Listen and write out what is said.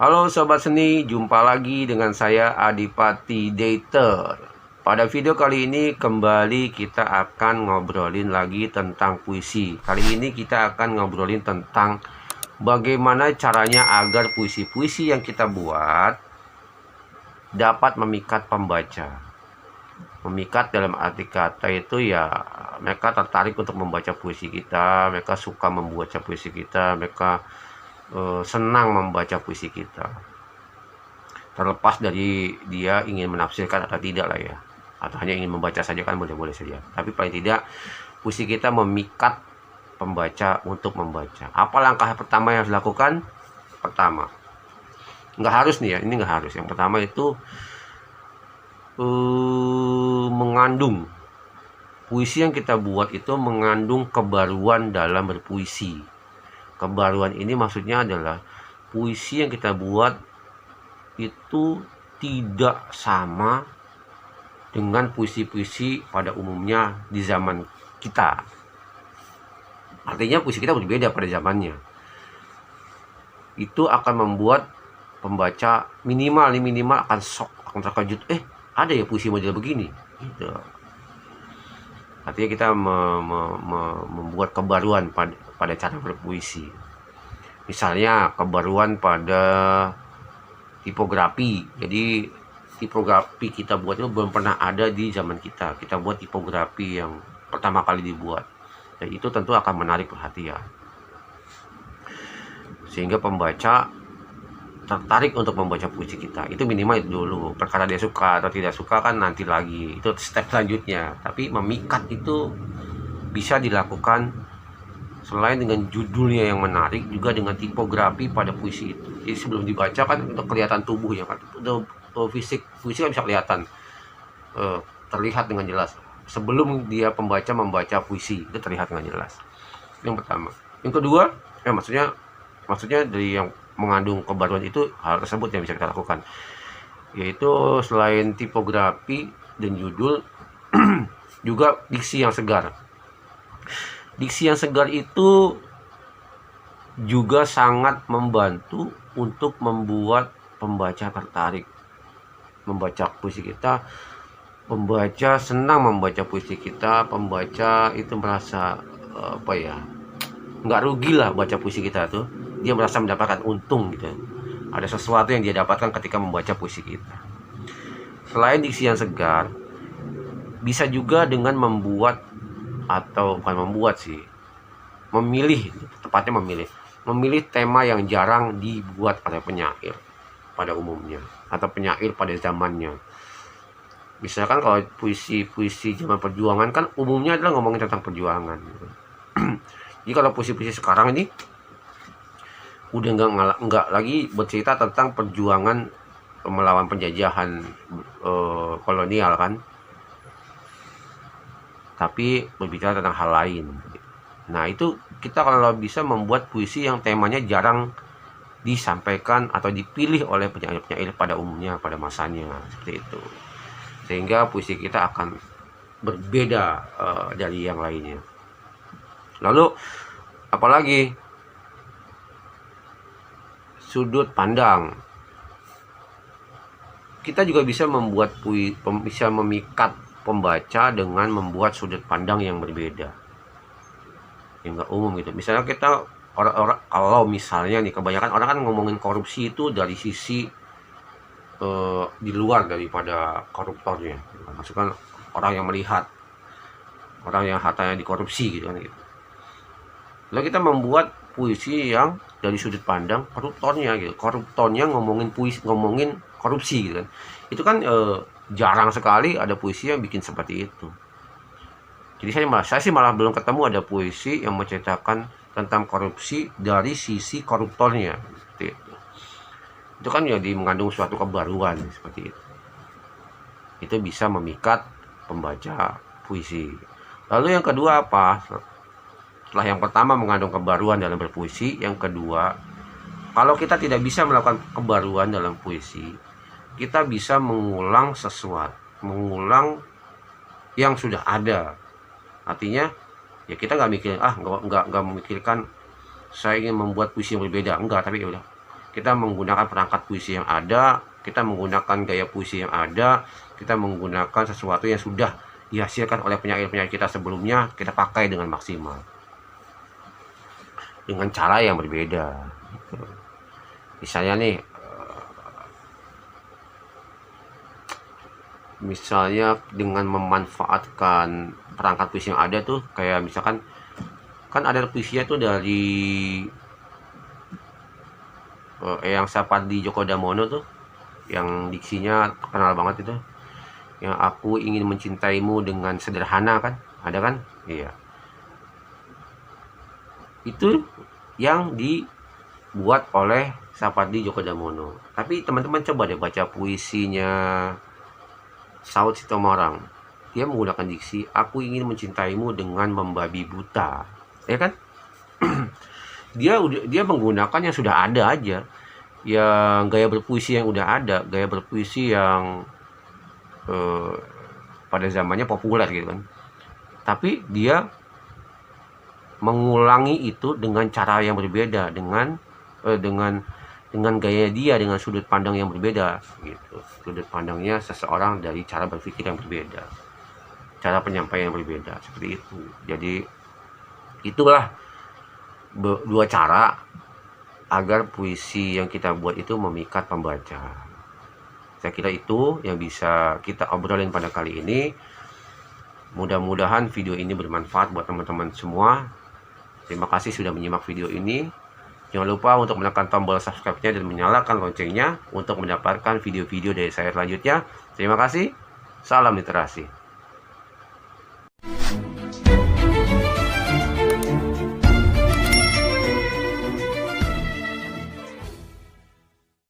Halo Sobat Seni, jumpa lagi dengan saya Adipati Dater. Pada video kali ini kembali kita akan ngobrolin lagi tentang puisi. Kali ini kita akan ngobrolin tentang bagaimana caranya agar puisi-puisi yang kita buat dapat memikat pembaca. Memikat dalam arti kata itu ya mereka tertarik untuk membaca puisi kita, mereka suka membaca puisi kita, mereka senang membaca puisi kita. Terlepas dari dia ingin menafsirkan atau tidak lah ya, atau hanya ingin membaca saja kan boleh-boleh saja. Tapi paling tidak puisi kita memikat pembaca untuk membaca. Apa langkah pertama yang harus dilakukan? Pertama, nggak harus nih ya, ini nggak harus. Yang pertama itu mengandung puisi yang kita buat itu mengandung kebaruan dalam berpuisi. Kebaruan ini maksudnya adalah puisi yang kita buat itu tidak sama dengan puisi-puisi pada umumnya di zaman kita. Artinya puisi kita berbeda pada zamannya. Itu akan membuat pembaca minimal akan shock, akan terkejut. Ada ya puisi model begini gitu. Artinya kita membuat kebaruan pada cara berpuisi. Misalnya kebaruan pada tipografi. Jadi tipografi kita buat itu belum pernah ada di zaman kita. Kita buat tipografi yang pertama kali dibuat. Dan itu tentu akan menarik perhatian. Sehingga pembaca tertarik untuk membaca puisi kita. Itu minimal itu dulu. Perkara dia suka atau tidak suka kan nanti lagi, itu step selanjutnya. Tapi memikat itu bisa dilakukan selain dengan judulnya yang menarik, juga dengan tipografi pada puisi itu. Jadi sebelum dibaca kan untuk kelihatan tubuhnya kan, fisik puisi kan bisa kelihatan, terlihat dengan jelas. Sebelum dia pembaca membaca puisi itu terlihat dengan jelas. Yang pertama. Yang kedua, maksudnya dari yang mengandung kebaruan itu, hal tersebut yang bisa kita lakukan, yaitu selain tipografi dan judul juga diksi yang segar. Diksi yang segar itu juga sangat membantu untuk membuat pembaca tertarik membaca puisi kita. Pembaca senang membaca puisi kita, pembaca itu merasa nggak rugi lah baca puisi kita tuh. Dia merasa mendapatkan untung gitu. Ada sesuatu yang dia dapatkan ketika membaca puisi kita. Selain diksi yang segar, bisa juga dengan membuat, atau bukan membuat sih, memilih tema yang jarang dibuat oleh penyair pada umumnya, atau penyair pada zamannya. Misalkan kalau puisi-puisi zaman perjuangan kan umumnya adalah ngomongin tentang perjuangan gitu. Jadi kalau puisi-puisi sekarang ini udah nggak lagi bercerita tentang perjuangan melawan penjajahan kolonial kan, tapi berbicara tentang hal lain. Nah itu kita kalau bisa membuat puisi yang temanya jarang disampaikan atau dipilih oleh penyair-penyair pada umumnya, pada masanya, seperti itu, sehingga puisi kita akan berbeda dari yang lainnya. Lalu apalagi sudut pandang, kita juga bisa membuat bisa memikat pembaca dengan membuat sudut pandang yang berbeda, yang nggak umum gitu. Misalnya kita orang kalau misalnya nih, kebanyakan orang kan ngomongin korupsi itu dari sisi di luar daripada koruptornya, maksudnya orang yang melihat orang yang hartanya dikorupsi gitu kan gitu. Lalu kita membuat puisi yang dari sudut pandang koruptornya gitu. Koruptornya ngomongin korupsi gitu kan. Itu kan jarang sekali ada puisi yang bikin seperti itu. Jadi saya sih malah belum ketemu ada puisi yang menceritakan tentang korupsi dari sisi koruptornya seperti itu. Itu kan jadi mengandung suatu kebaruan seperti itu. Itu bisa memikat pembaca puisi. Lalu yang kedua apa? Setelah yang pertama mengandung kebaruan dalam berpuisi, yang kedua, kalau kita tidak bisa melakukan kebaruan dalam puisi, kita bisa mengulang mengulang yang sudah ada. Artinya ya kita nggak memikirkan saya ingin membuat puisi yang berbeda, enggak, tapi ya udah kita menggunakan perangkat puisi yang ada, kita menggunakan gaya puisi yang ada, kita menggunakan sesuatu yang sudah dihasilkan oleh penyair-penyair kita sebelumnya, kita pakai dengan maksimal. Dengan cara yang berbeda. Misalnya nih, dengan memanfaatkan perangkat puisi yang ada tuh, kayak misalkan kan ada puisinya tuh dari Eyang Sapardi Djoko Damono tuh, yang diksinya terkenal banget itu, yang aku ingin mencintaimu dengan sederhana, kan ada kan? Iya, itu yang dibuat oleh Sapardi Djoko Damono. Tapi teman-teman coba deh baca puisinya Saud Sitomorang. Dia menggunakan diksi aku ingin mencintaimu dengan membabi buta, ya kan? dia menggunakan yang sudah ada aja, yang gaya berpuisi yang udah ada, gaya berpuisi yang pada zamannya populer gitu kan. Tapi dia mengulangi itu dengan cara yang berbeda, dengan gaya dia, dengan sudut pandang yang berbeda gitu. Sudut pandangnya seseorang dari cara berpikir yang berbeda, cara penyampaian yang berbeda, seperti itu. Jadi itulah dua cara agar puisi yang kita buat itu memikat pembaca. Saya kira itu yang bisa kita obrolin pada kali ini. Mudah-mudahan video ini bermanfaat buat teman-teman semua. Terima kasih sudah menyimak video ini. Jangan lupa untuk menekan tombol subscribe-nya dan menyalakan loncengnya untuk mendapatkan video-video dari saya selanjutnya. Terima kasih. Salam literasi.